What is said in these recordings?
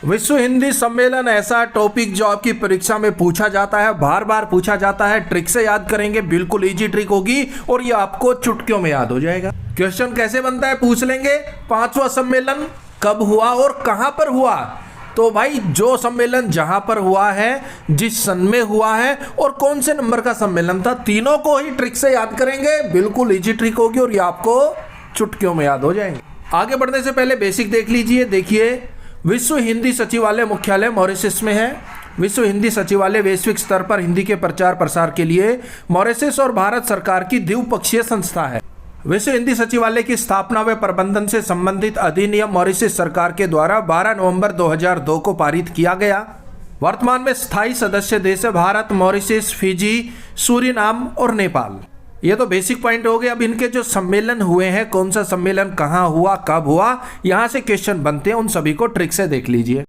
विश्व हिंदी सम्मेलन ऐसा टॉपिक जो आपकी परीक्षा में पूछा जाता है, बार बार पूछा जाता है। ट्रिक से याद करेंगे, बिल्कुल इजी ट्रिक होगी और ये आपको चुटकियों में याद हो जाएगा। क्वेश्चन कैसे बनता है पूछ लेंगे। 5वां सम्मेलन कब हुआ और कहां पर हुआ? तो भाई जो सम्मेलन जहां पर हुआ है, जिस सन में हुआ है और कौन से नंबर का सम्मेलन था, तीनों को ही ट्रिक से याद करेंगे। बिल्कुल इजी ट्रिक होगी और ये आपको चुटकियों में याद हो जाएंगे। आगे बढ़ने से पहले बेसिक देख लीजिए। देखिए, विश्व हिंदी सचिवालय मुख्यालय मॉरिशस में है। विश्व हिंदी सचिवालय वैश्विक स्तर पर हिंदी के प्रचार प्रसार के लिए मॉरिशस और भारत सरकार की द्विपक्षीय संस्था है। विश्व हिंदी सचिवालय की स्थापना व प्रबंधन से संबंधित अधिनियम मॉरिशस सरकार के द्वारा 12 नवंबर 2002 को पारित किया गया। वर्तमान में स्थायी सदस्य देश है भारत, मॉरिशस, फिजी, सूरीनाम और नेपाल। ये तो बेसिक पॉइंट हो गए। अब इनके जो सम्मेलन हुए हैं, कौन सा सम्मेलन कहाँ हुआ, कब हुआ, यहाँ से क्वेश्चन बनते हैं, उन सभी को ट्रिक से देख लीजिए।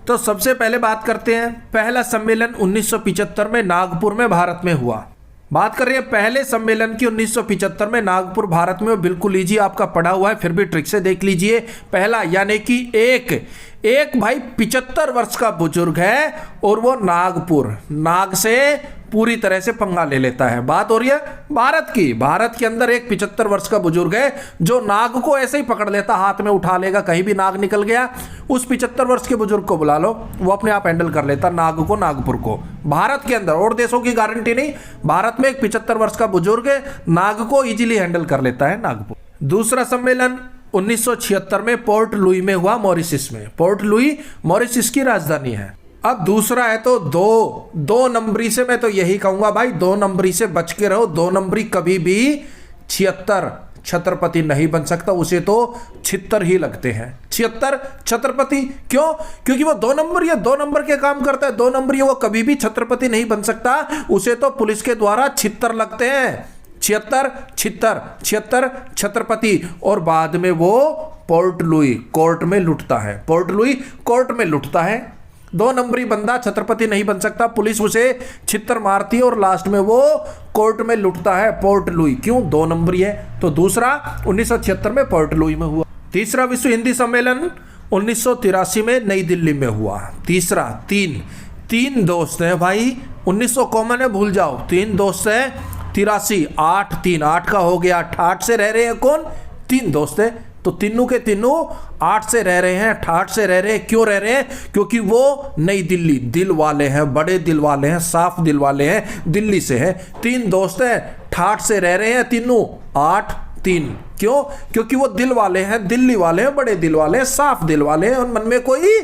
तो सबसे पहले बात करते हैं, पहला सम्मेलन 1975 में नागपुर में भारत में हुआ। बात कर रहे हैं पहले सम्मेलन की 1975 में नागपुर भारत में। बिल्कुल इजी आपका पढ़ा हुआ है, फिर भी ट्रिक से देख लीजिए। पहला यानी कि एक भाई 75 वर्ष का बुजुर्ग है और वो नाग से पूरी तरह से पंगा ले लेता है। बात हो रही है भारत की। भारत के अंदर एक 75 वर्ष का बुजुर्ग है जो नाग को ऐसे ही पकड़ लेता, हाथ में उठा लेगा, कहीं भी नाग निकल गया, उस 75 वर्ष के बुजुर्ग को बुला लो, वो अपने आप हैंडल कर लेता नाग को, नागपुर को। भारत के अंदर, और देशों की गारंटी नहीं, भारत में एक 75 वर्ष का बुजुर्ग नाग को इजीली हैंडल कर लेता है नागपुर। दूसरा सम्मेलन 1976 में पोर्ट लुई में हुआ, मॉरिशस में। पोर्ट लुई मॉरिशस की राजधानी है। अब दूसरा है तो दो नंबरी से मैं तो यही कहूंगा भाई, 2 नंबरी से बच के रहो। 2 नंबरी कभी भी 76 छत्रपति नहीं बन सकता, उसे तो छितर ही लगते हैं। 76 छत्रपति क्यों? क्योंकि वो 2 नंबर या 2 नंबर के काम करता है। 2 नंबर वो कभी भी छत्रपति नहीं बन सकता, उसे तो पुलिस के द्वारा छितर लगते हैं। 76 छत्रपति। और बाद में वो पोर्ट लुई कोर्ट में लुटता है। पोर्ट लुई कोर्ट में लुटता है। 2 नंबरी बंदा छत्रपति नहीं बन सकता, पुलिस उसे छितर मारती है और लास्ट में वो कोर्ट में लुटता है। पोर्ट लुई क्यों? 2 नंबरी है। तो दूसरा 1976 में पोर्ट लुई में हुआ। तीसरा विश्व हिंदी सम्मेलन 1983 में नई दिल्ली में हुआ। तीसरा, तीन दोस्त हैं भाई, 1900 कॉमन है, भूल जाओ। 3 दोस्त हैं, 83, 8 का हो गया। 8 से रह रहे हैं कौन? 3 दोस्त हैं, तो तीनों के तीनों 8 से रह रहे हैं, 8 से रह रहे हैं। क्यों रह रहे हैं? क्योंकि वो नई दिल्ली दिल वाले हैं, बड़े दिल वाले हैं, साफ दिल वाले हैं, दिल्ली से हैं। 3 दोस्त हैं, 8 से रह रहे हैं तीनों, 8 3। क्यों? क्योंकि वो दिल वाले हैं, दिल्ली वाले हैं, बड़े दिल वाले हैं, साफ दिल वाले हैं, और मन में कोई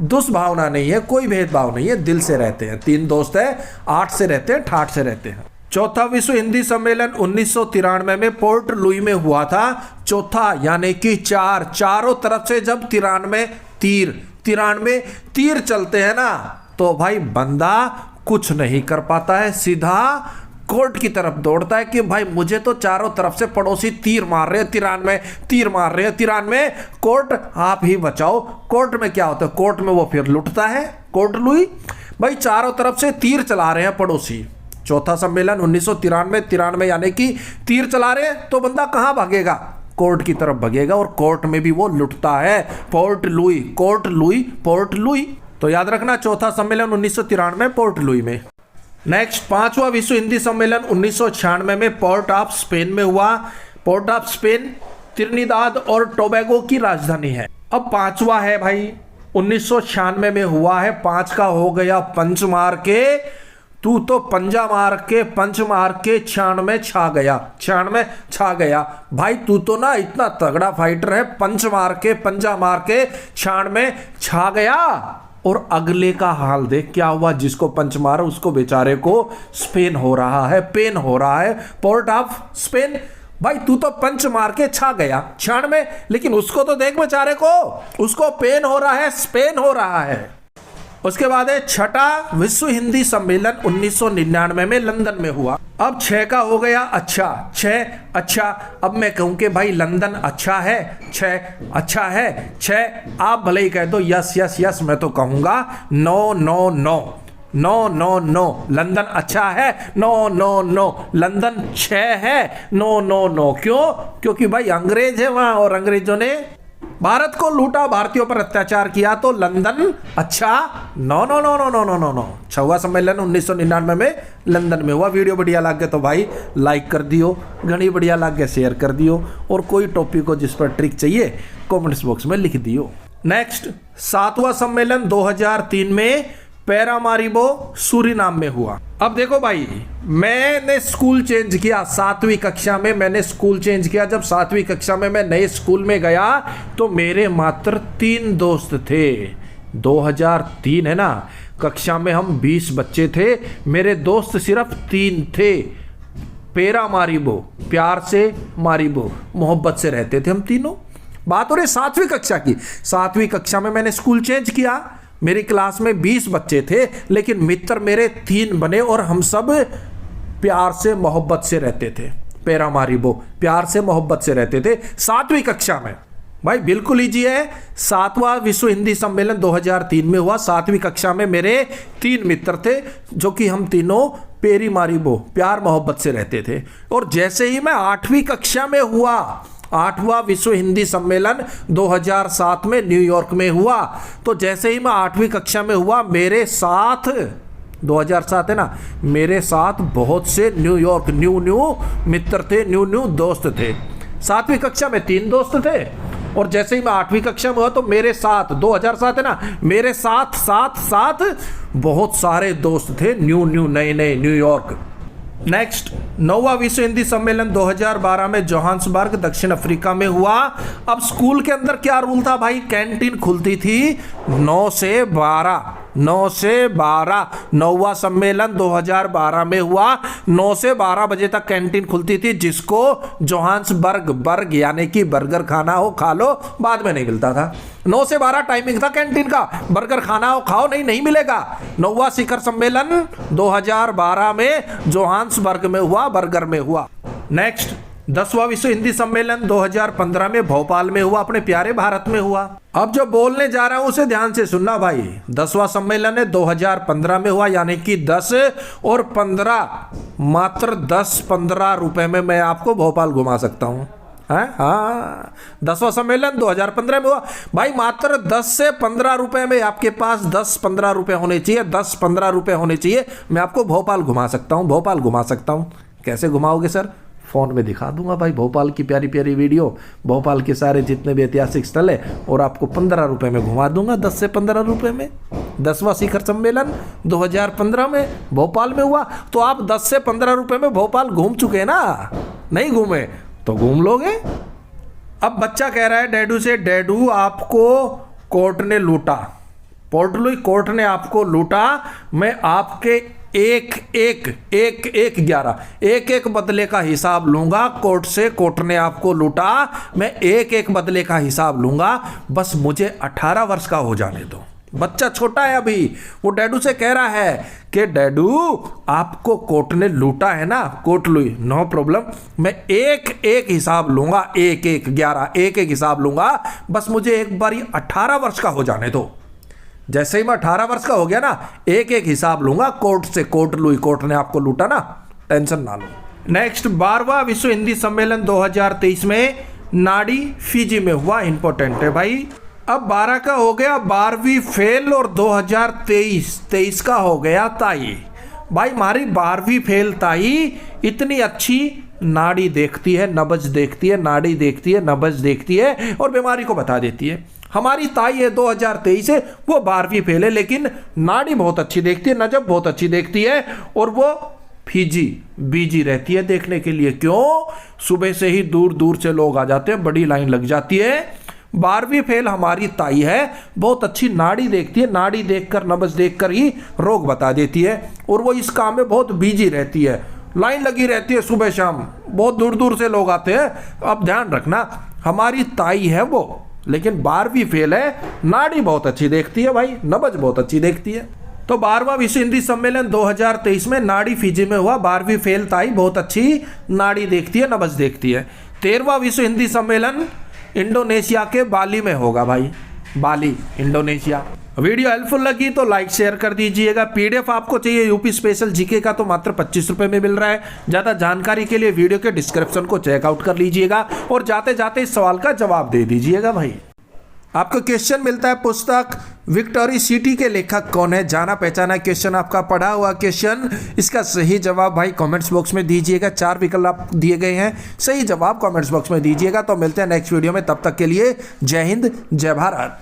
दुष्भावना नहीं है, कोई भेदभाव नहीं है, दिल से रहते हैं। 3 दोस्त हैं, 8 से रहते हैं, 8 से रहते हैं। चौथा विश्व हिंदी सम्मेलन 1993 में पोर्ट लुई में हुआ था। चौथा यानी कि चारों तरफ से जब 93 तीर चलते हैं ना, तो भाई बंदा कुछ नहीं कर पाता है, सीधा कोर्ट की तरफ दौड़ता है कि भाई मुझे तो चारों तरफ से पड़ोसी तीर मार रहे हैं, 93 कोर्ट आप ही बचाओ। कोर्ट में क्या होता है? कोर्ट में वो फिर लुटता है। कोर्ट लुई भाई चारों तरफ से तीर चला रहे हैं पड़ोसी। चौथा सम्मेलन 1993 यानी कि तीर चला रहे हैं, तो बंदा कहां भागेगा? कोर्ट की तरफ भागेगा, और कोर्ट में भी वो लुटता है। Port Louis. तो याद रखना, चौथा सम्मेलन 1993 पोर्ट लुई में। नेक्स्ट, 5वां विश्व हिंदी सम्मेलन 1996 में पोर्ट ऑफ स्पेन में हुआ। पोर्ट ऑफ स्पेन त्रिनिदाद और टोबैगो की राजधानी है। अब 5वां है भाई, 1996 में हुआ है। 5 का हो गया पंच मार के, तू तो पंजा मार के, पंच मार के 96 छा गया भाई। तू तो ना इतना तगड़ा फाइटर है, पंच मार के, पंजा मार के 96 छा गया। और अगले का हाल देख क्या हुआ, जिसको पंच मारा उसको बेचारे को स्पेन हो रहा है, पेन हो रहा है। पोर्ट ऑफ स्पेन भाई, तू तो पंच मार के छा गया 96, लेकिन उसको तो देख बेचारे को, उसको पेन हो रहा है, स्पेन हो रहा है। उसके बाद है 6वां विश्व हिंदी सम्मेलन 1999 में लंदन में हुआ। अब 6 का हो गया अच्छा। अब मैं कहूं कि भाई लंदन अच्छा है, 6 अच्छा है, 6 आप भले ही कह दो यस, मैं तो कहूंगा नो, लंदन अच्छा है, नो, लंदन 6 है, नो। क्यों? क्योंकि भाई अंग्रेज है वहां, और अंग्रेजों ने भारत को लूटा, भारतीयों पर अत्याचार किया तो लंदन। अच्छा, no no no no no no no no 6वां सम्मेलन 1999 में लंदन में हुआ। वीडियो बढ़िया लग गया तो भाई लाइक कर दियो, घनी बढ़िया लग गया शेयर कर दियो, और कोई टॉपिक को जिस पर ट्रिक चाहिए कमेंट्स बॉक्स में लिख दियो। नेक्स्ट, 7वां सम्मेलन 2003 में पैरामारिबो सूरीनाम में हुआ। अब देखो भाई, मैंने स्कूल चेंज किया 7वीं कक्षा में, मैंने स्कूल चेंज किया। जब 7वीं कक्षा में मैं नए स्कूल में गया तो मेरे मात्र 3 दोस्त थे। 2003 है ना, कक्षा में हम 20 बच्चे थे, मेरे दोस्त सिर्फ 3 थे। पैरामारिबो, प्यार से मारिबो, मोहब्बत से रहते थे हम तीनों। बात हो रही 7वीं कक्षा की। 7वीं कक्षा में मैंने स्कूल चेंज किया, मेरी क्लास में 20 बच्चे थे, लेकिन मित्र मेरे 3 बने और हम सब प्यार से मोहब्बत से रहते थे। पैरामारिबो, प्यार से मोहब्बत से रहते थे 7वीं कक्षा में। भाई बिल्कुल इजी है। 7वां विश्व हिंदी सम्मेलन 2003 में हुआ। 7वीं कक्षा में मेरे 3 मित्र थे, जो कि हम तीनों पैरामारिबो, प्यार मोहब्बत से रहते थे। और जैसे ही मैं 8वीं कक्षा में हुआ, 8वां विश्व हिंदी सम्मेलन 2007 में न्यूयॉर्क में हुआ, तो जैसे ही मैं 8वीं कक्षा में हुआ, मेरे साथ 2007 है ना, मेरे साथ बहुत से न्यूयॉर्क न्यू मित्र थे, न्यू दोस्त थे। 7वीं कक्षा में 3 दोस्त थे, और जैसे ही मैं 8वीं कक्षा में हुआ तो मेरे साथ 2007 है ना, मेरे साथ बहुत सारे दोस्त थे, न्यू नए न्यूयॉर्क। नेक्स्ट, 9वां विश्व हिंदी सम्मेलन 2012 में जोहान्सबर्ग दक्षिण अफ्रीका में हुआ। अब स्कूल के अंदर क्या रूल था भाई, कैंटीन खुलती थी 9 से 12। 9 से 12 9वां सम्मेलन 2012 में हुआ। 9 से 12 बजे तक कैंटीन खुलती थी, जिसको जोहान्सबर्ग, बर्ग यानी कि बर्गर खाना हो खा लो, बाद में नहीं मिलता था। 9 से 12 टाइमिंग था कैंटीन का, बर्गर खाना हो खाओ, नहीं मिलेगा। 9वां शिखर सम्मेलन 2012 में जोहान्सबर्ग में हुआ, बर्गर में हुआ। नेक्स्ट, 10वां विश्व हिंदी सम्मेलन 2015 में भोपाल में हुआ, अपने प्यारे भारत में हुआ। अब जो बोलने जा रहा हूं उसे ध्यान से सुनना भाई। 10वां सम्मेलन है 2015 में हुआ, यानी कि 10 और 15, मात्र 10-15 रुपए में मैं आपको भोपाल घुमा सकता हूं। हाँ, 10वां सम्मेलन 2015 में हुआ भाई। मात्र 10 से 15 रुपए में आपके पास 10-15 रुपए होने चाहिए, 10-15 रुपए होने चाहिए, मैं आपको भोपाल घुमा सकता हूं। भोपाल घुमा सकता हूं। कैसे घुमाओगे सर? फोन में दिखा दूंगा भाई, भोपाल की प्यारी प्यारी वीडियो, भोपाल के सारे जितने भी ऐतिहासिक स्थल है, और आपको 15 रुपए में घुमा दूंगा, 10 से 15 रुपए में। 10वां शिखर सम्मेलन 2015 में भोपाल में हुआ, तो आप 10 से 15 रुपए में भोपाल घूम चुके ना? नहीं घूमे तो घूम लोगे। अब बच्चा कह रहा है डैडू से, डैडू आपको कोर्ट ने लूटा, पोर्टलुई कोर्ट ने आपको लूटा, मैं आपके एक बदले का हिसाब लूंगा कोर्ट से। कोर्ट ने आपको लूटा, मैं एक बदले का हिसाब लूंगा, बस मुझे 18 वर्ष का हो जाने दो। बच्चा छोटा है अभी, वो डैडू से कह रहा है कि डैडू आपको कोर्ट ने लूटा है ना, कोर्ट लुई, नो प्रॉब्लम, मैं एक हिसाब लूंगा, 11 हिसाब लूंगा, बस मुझे एक बारी 18 वर्ष का हो जाने दो। जैसे ही मैं 18 वर्ष का हो गया ना, एक हिसाब लूंगा कोर्ट से। कोर्ट लुई, कोर्ट ने आपको लूटा ना, टेंशन ना लो। नेक्स्ट, 12वां विश्व हिंदी सम्मेलन 2023 में नाडी फिजी में हुआ। इंपॉर्टेंट है भाई। अब 12 का हो गया 12वीं फेल, और 2023 का हो गया ताई। भाई हमारी 12वीं फेल ताई इतनी अच्छी नाड़ी देखती है, नब्ज देखती है, नाड़ी देखती है, नब्ज देखती है, और बीमारी को बता देती है। हमारी ताई है 2023 है, वो 12वीं फेल है, लेकिन नाड़ी बहुत अच्छी देखती है, नजब बहुत अच्छी देखती है, और वो बिजी रहती है देखने के लिए। क्यों? सुबह से ही दूर दूर से लोग आ जाते हैं, बड़ी लाइन लग जाती है। 12वीं फेल हमारी ताई है, बहुत अच्छी नाड़ी देखती है, नाड़ी देखकर, नब्ज देखकर ही रोग बता देती है, और वो इस काम में बहुत बिजी रहती है, लाइन लगी रहती है सुबह शाम, बहुत दूर दूर से लोग आते हैं। अब ध्यान रखना, हमारी ताई है वो, लेकिन 12वीं फेल है, नाड़ी बहुत अच्छी देखती है भाई, नब्ज बहुत अच्छी देखती है। तो 12वां विश्व हिंदी सम्मेलन 2023 में नाड़ी फिजी में हुआ। 12वीं फेल ताई बहुत अच्छी नाड़ी देखती है, नब्ज देखती है। 13वां विश्व हिंदी सम्मेलन इंडोनेशिया के बाली में होगा भाई, बाली, इंडोनेशिया। वीडियो हेल्पफुल लगी तो लाइक शेयर कर दीजिएगा। पीडीएफ आपको चाहिए यूपी स्पेशल जीके का, तो मात्र 25 रुपए में मिल रहा है। ज़्यादा जानकारी के लिए वीडियो के डिस्क्रिप्शन को चेकआउट कर लीजिएगा, और जाते जाते इस सवाल का जवाब दे दीजिएगा भाई। आपको क्वेश्चन मिलता है पुस्तक विक्टोरी सिटी के लेखक कौन है, जाना पहचाना क्वेश्चन, आपका पढ़ा हुआ क्वेश्चन। इसका सही जवाब भाई कमेंट्स बॉक्स में दीजिएगा। 4 विकल्प दिए गए हैं, सही जवाब कमेंट्स बॉक्स में दीजिएगा। तो मिलते हैं नेक्स्ट वीडियो में, तब तक के लिए जय हिंद जय भारत।